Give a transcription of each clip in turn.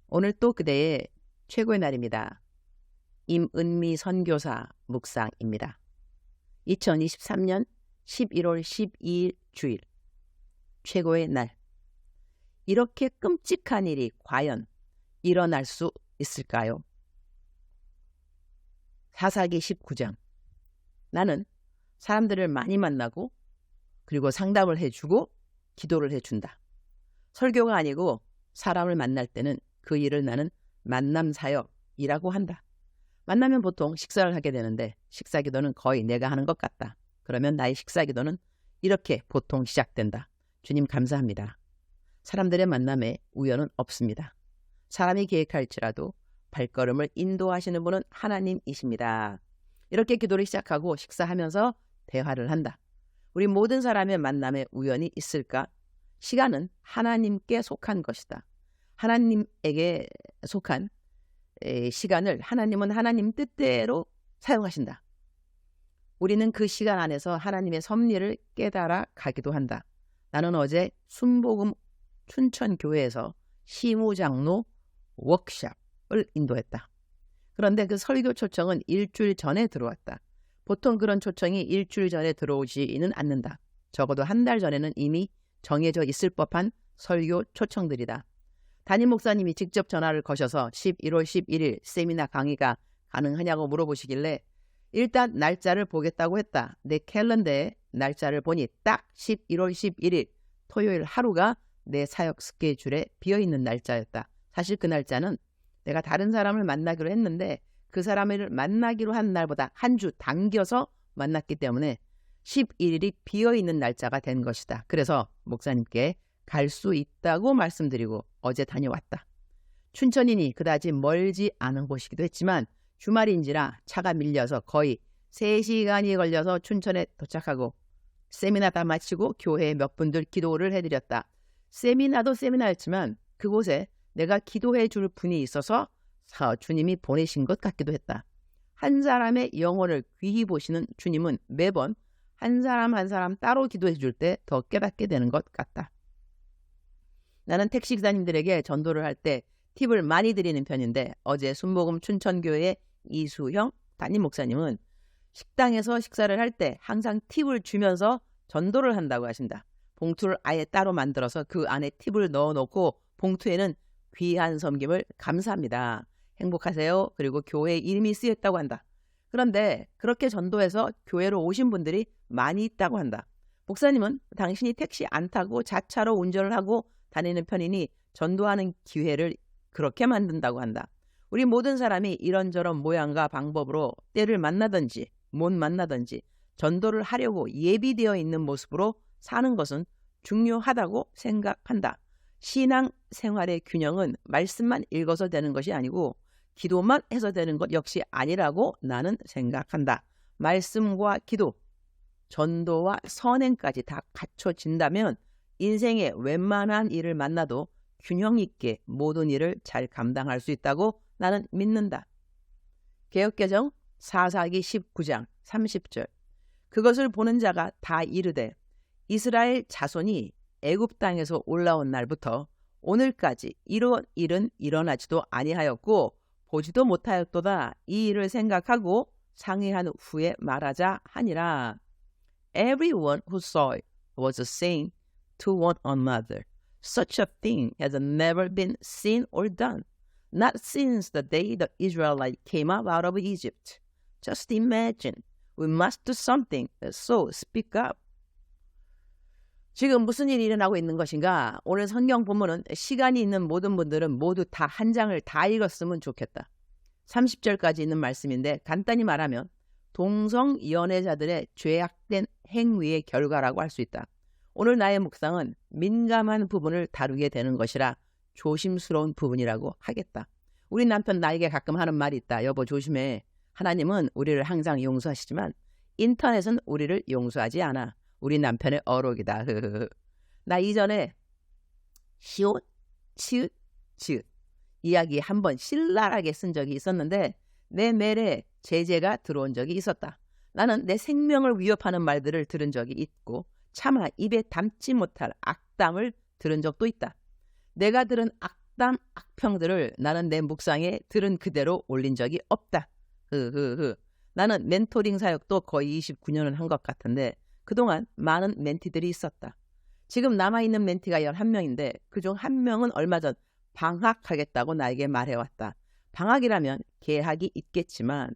오늘 또 그대의 최고의 날입니다. 임은미 선교사 묵상입니다. 2023년 11월 12일 주일, 최고의 날. 이렇게 끔찍한 일이 과연 일어날 수 있을까요? 사사기 19장. 나는 사람들을 많이 만나고 그리고 상담을 해주고 기도를 해준다. 설교가 아니고 사람을 만날 때는 그 일을 나는 만남사역이라고 한다. 만나면 보통 식사를 하게 되는데 식사기도는 거의 내가 하는 것 같다. 그러면 나의 식사기도는 이렇게 보통 시작된다. 주님 감사합니다. 사람들의 만남에 우연은 없습니다. 사람이 계획할지라도 발걸음을 인도하시는 분은 하나님이십니다. 이렇게 기도를 시작하고 식사하면서 대화를 한다. 우리 모든 사람의 만남에 우연이 있을까? 시간은 하나님께 속한 것이다. 하나님에게 속한 시간을 하나님은 하나님 뜻대로 사용하신다. 우리는 그 시간 안에서 하나님의 섭리를 깨달아 가기도 한다. 나는 어제 순복음 춘천교회에서 시무장로 워크숍을 인도했다. 그런데 그 설교 초청은 일주일 전에 들어왔다. 보통 그런 초청이 일주일 전에 들어오지는 않는다. 적어도 한 달 전에는 이미 정해져 있을 법한 설교 초청들이다. 담임 목사님이 직접 전화를 거셔서 11월 11일 세미나 강의가 가능하냐고 물어보시길래 일단 날짜를 보겠다고 했다. 내 캘린더에 날짜를 보니 딱 11월 11일 토요일 하루가 내 사역 스케줄에 비어있는 날짜였다. 사실 그 날짜는 내가 다른 사람을 만나기로 했는데 그 사람을 만나기로 한 날보다 한 주 당겨서 만났기 때문에 11일이 비어있는 날짜가 된 것이다. 그래서 목사님께 갈 수 있다고 말씀드리고 어제 다녀왔다. 춘천이니 그다지 멀지 않은 곳이기도 했지만 주말인지라 차가 밀려서 거의 3시간이 걸려서 춘천에 도착하고 세미나 다 마치고 교회에 몇 분들 기도를 해드렸다. 세미나도 세미나였지만 그곳에 내가 기도해 줄 분이 있어서 주님이 보내신 것 같기도 했다. 한 사람의 영혼을 귀히 보시는 주님은 매번 한 사람 한 사람 따로 기도해 줄 때 더 깨닫게 되는 것 같다. 나는 택시 기사님들에게 전도를 할 때 팁을 많이 드리는 편인데 어제 순복음 춘천교회 이수형 담임 목사님은 식당에서 식사를 할 때 항상 팁을 주면서 전도를 한다고 하신다. 봉투를 아예 따로 만들어서 그 안에 팁을 넣어놓고 봉투에는 귀한 섬김을 감사합니다. 행복하세요. 그리고 교회 이름이 쓰였다고 한다. 그런데 그렇게 전도해서 교회로 오신 분들이 많이 있다고 한다. 목사님은 당신이 택시 안 타고 자차로 운전을 하고 다니는 편이니 전도하는 기회를 그렇게 만든다고 한다. 우리 모든 사람이 이런저런 모양과 방법으로 때를 만나든지 못 만나든지 전도를 하려고 예비되어 있는 모습으로 사는 것은 중요하다고 생각한다. 신앙 생활의 균형은 말씀만 읽어서 되는 것이 아니고 기도만 해서 되는 것 역시 아니라고 나는 생각한다. 말씀과 기도, 전도와 선행까지 다 갖춰진다면 인생의 웬만한 일을 만나도 균형 있게 모든 일을 잘 감당할 수 있다고 나는 믿는다. 개역개정 사사기 19장 30절. 그것을 보는 자가 다 이르되 이스라엘 자손이 애굽 땅에서 올라온 날부터 오늘까지 이런 일은 일어나지도 아니하였고 보지도 못하였도다. 이 일을 생각하고 상의한 후에 말하자 하니라. Everyone who saw it was saying to one another, such a thing has never been seen or done, not since the day the Israelites came up out of Egypt. Just imagine. We must do something, so speak up. 지금 무슨 일이 일어나고 있는 것인가? 오늘 성경 본문은 시간이 있는 모든 분들은 모두 다 한 장을 다 읽었으면 좋겠다. 30절까지 있는 말씀인데 간단히 말하면 동성 연애자들의 죄악된 행위의 결과라고 할 수 있다. 오늘 나의 묵상은 민감한 부분을 다루게 되는 것이라 조심스러운 부분이라고 하겠다. 우리 남편 나에게 가끔 하는 말이 있다. 여보 조심해. 하나님은 우리를 항상 용서하시지만 인터넷은 우리를 용서하지 않아. 우리 남편의 어록이다. 나 이전에 시옷, 치읓, 지읒 이야기 한번 신랄하게 쓴 적이 있었는데 내 메일에 제재가 들어온 적이 있었다. 나는 내 생명을 위협하는 말들을 들은 적이 있고 차마 입에 담지 못할 악담을 들은 적도 있다. 내가 들은 악담 악평들을 나는 내 묵상에 들은 그대로 올린 적이 없다. 나는 멘토링 사역도 거의 29년을 한 것 같은데 그동안 많은 멘티들이 있었다. 지금 남아있는 멘티가 11명인데 그중 한 명은 얼마 전 방학하겠다고 나에게 말해왔다. 방학이라면 개학이 있겠지만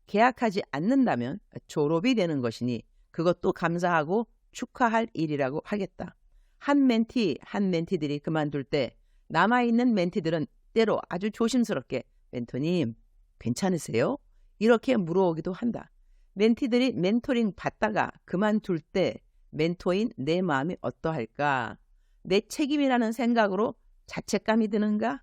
개학하지 않는다면 졸업이 되는 것이니 그것도 감사하고 축하할 일이라고 하겠다. 한 멘티들이 그만둘 때 남아있는 멘티들은 때로 아주 조심스럽게 멘토님 괜찮으세요? 이렇게 물어오기도 한다. 멘티들이 멘토링 받다가 그만둘 때 멘토인 내 마음이 어떠할까? 내 책임이라는 생각으로 자책감이 드는가?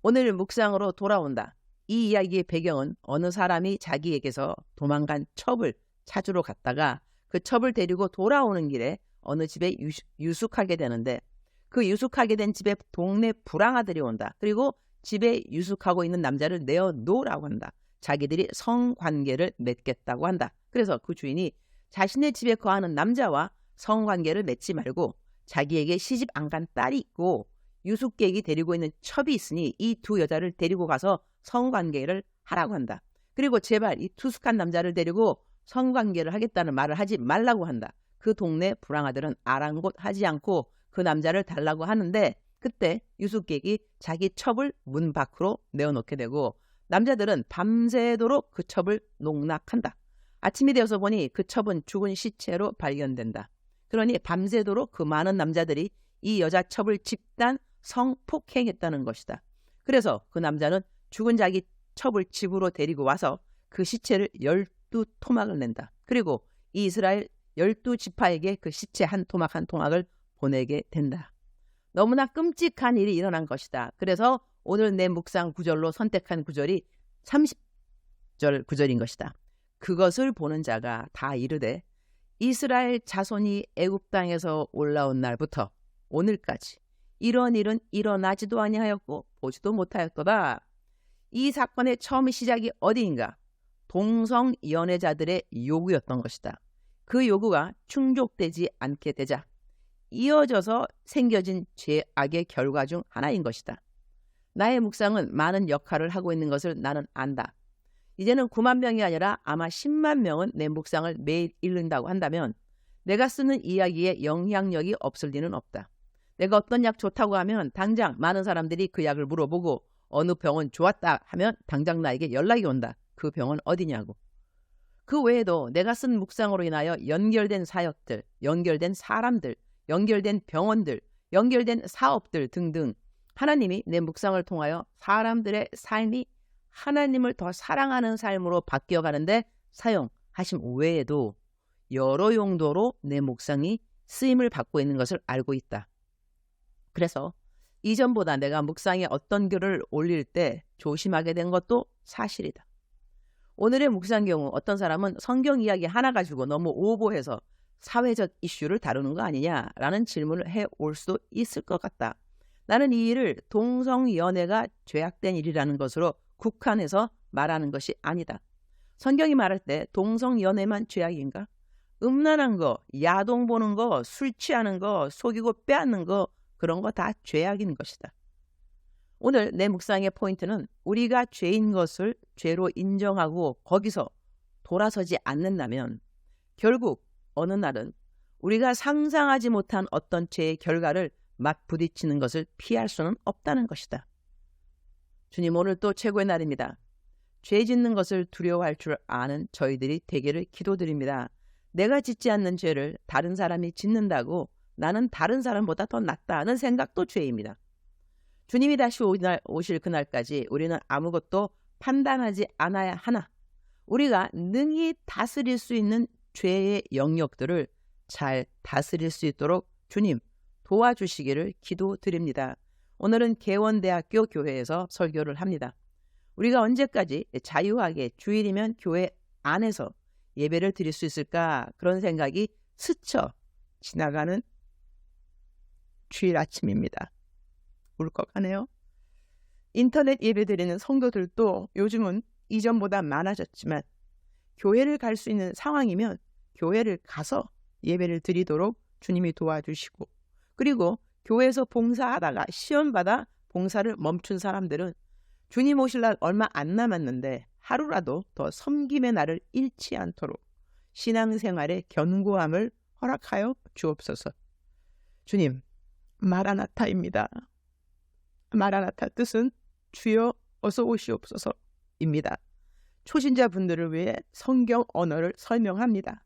오늘 묵상으로 돌아온다. 이 이야기의 배경은 어느 사람이 자기에게서 도망간 첩을 찾으러 갔다가 그 첩을 데리고 돌아오는 길에 어느 집에 유숙하게 되는데 그 유숙하게 된 집에 동네 불황아들이 온다. 그리고 집에 유숙하고 있는 남자를 내어놓으라고 한다. 자기들이 성관계를 맺겠다고 한다. 그래서 그 주인이 자신의 집에 거하는 남자와 성관계를 맺지 말고 자기에게 시집 안 간 딸이 있고 유숙객이 데리고 있는 첩이 있으니 이 두 여자를 데리고 가서 성관계를 하라고 한다. 그리고 제발 이 투숙한 남자를 데리고 성관계를 하겠다는 말을 하지 말라고 한다. 그 동네 불황아들은 아랑곳하지 않고 그 남자를 달라고 하는데 그때 유숙객이 자기 첩을 문 밖으로 내어놓게 되고 남자들은 밤새도록 그 첩을 농락한다. 아침이 되어서 보니 그 첩은 죽은 시체로 발견된다. 그러니 밤새도록 그 많은 남자들이 이 여자 첩을 집단 성폭행했다는 것이다. 그래서 그 남자는 죽은 자기 첩을 집으로 데리고 와서 그 시체를 12토막을 낸다. 그리고 이스라엘 12지파에게 그 시체 한 토막 한 토막을 보내게 된다. 너무나 끔찍한 일이 일어난 것이다. 그래서 오늘 내 묵상 구절로 선택한 구절이 30절 구절인 것이다. 그것을 보는 자가 다 이르되 이스라엘 자손이 애굽 땅에서 올라온 날부터 오늘까지 이런 일은 일어나지도 아니하였고 보지도 못하였도다. 이 사건의 처음 시작이 어디인가? 동성 연애자들의 요구였던 것이다. 그 요구가 충족되지 않게 되자 이어져서 생겨진 죄악의 결과 중 하나인 것이다. 나의 묵상은 많은 역할을 하고 있는 것을 나는 안다. 이제는 9만 명이 아니라 아마 10만 명은 내 묵상을 매일 읽는다고 한다면 내가 쓰는 이야기에 영향력이 없을 리는 없다. 내가 어떤 약 좋다고 하면 당장 많은 사람들이 그 약을 물어보고 어느 병원 좋았다 하면 당장 나에게 연락이 온다. 그 병원 어디냐고. 그 외에도 내가 쓴 묵상으로 인하여 연결된 사역들, 연결된 사람들, 연결된 병원들, 연결된 사업들 등등 하나님이 내 묵상을 통하여 사람들의 삶이 하나님을 더 사랑하는 삶으로 바뀌어가는데 사용하심 외에도 여러 용도로 내 묵상이 쓰임을 받고 있는 것을 알고 있다. 그래서 이전보다 내가 묵상에 어떤 글을 올릴 때 조심하게 된 것도 사실이다. 오늘의 묵상 경우 어떤 사람은 성경 이야기 하나 가지고 너무 오버해서 사회적 이슈를 다루는 거 아니냐라는 질문을 해올 수도 있을 것 같다. 나는 이 일을 동성연애가 죄악된 일이라는 것으로 국한해서 말하는 것이 아니다. 성경이 말할 때 동성연애만 죄악인가? 음란한 거, 야동 보는 거, 술 취하는 거, 속이고 빼앗는 거 그런 거 다 죄악인 것이다. 오늘 내 묵상의 포인트는 우리가 죄인 것을 죄로 인정하고 거기서 돌아서지 않는다면 결국 어느 날은 우리가 상상하지 못한 어떤 죄의 결과를 맞부딪히는 것을 피할 수는 없다는 것이다. 주님, 오늘 또 최고의 날입니다. 죄 짓는 것을 두려워할 줄 아는 저희들이 되기를 기도드립니다. 내가 짓지 않는 죄를 다른 사람이 짓는다고 나는 다른 사람보다 더 낫다는 생각도 죄입니다. 주님이 다시 오실 그날까지 우리는 아무것도 판단하지 않아야 하나, 우리가 능히 다스릴 수 있는 죄의 영역들을 잘 다스릴 수 있도록 주님 도와주시기를 기도드립니다. 오늘은 개원대학교 교회에서 설교를 합니다. 우리가 언제까지 자유하게 주일이면 교회 안에서 예배를 드릴 수 있을까? 그런 생각이 스쳐 지나가는 주일 아침입니다. 울컥하네요. 인터넷 예배 드리는 성도들도 요즘은 이전보다 많아졌지만 교회를 갈 수 있는 상황이면 교회를 가서 예배를 드리도록 주님이 도와주시고, 그리고 교회에서 봉사하다가 시험받아 봉사를 멈춘 사람들은 주님 오실 날 얼마 안 남았는데 하루라도 더 섬김의 날을 잃지 않도록 신앙생활의 견고함을 허락하여 주옵소서. 주님, 마라나타입니다. 마라나타 뜻은 주여 어서 오시옵소서입니다. 초신자분들을 위해 성경 언어를 설명합니다.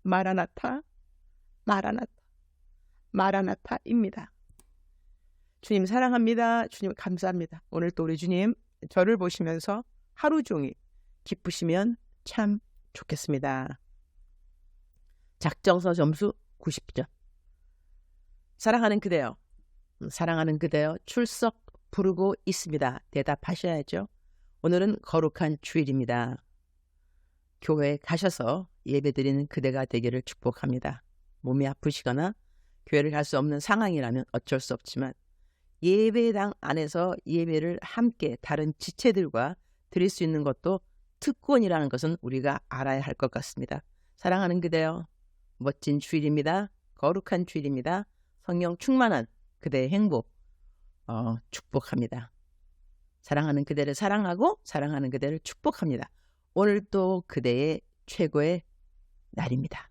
마라나타, 마라나타, 마라나타입니다. 주님 사랑합니다. 주님 감사합니다. 오늘 또 우리 주님 저를 보시면서 하루 종일 기쁘시면 참 좋겠습니다. 작정서 점수 90점. 사랑하는 그대여, 사랑하는 그대여 출석 부르고 있습니다. 대답하셔야죠. 오늘은 거룩한 주일입니다. 교회에 가셔서 예배드리는 그대가 되기를 축복합니다. 몸이 아프시거나 교회를 갈 수 없는 상황이라면 어쩔 수 없지만 예배당 안에서 예배를 함께 다른 지체들과 드릴 수 있는 것도 특권이라는 것은 우리가 알아야 할 것 같습니다. 사랑하는 그대여, 멋진 주일입니다. 거룩한 주일입니다. 성령 충만한 그대의 행복 축복합니다. 사랑하는 그대를 사랑하고 사랑하는 그대를 축복합니다. 오늘도 그대의 최고의 날입니다.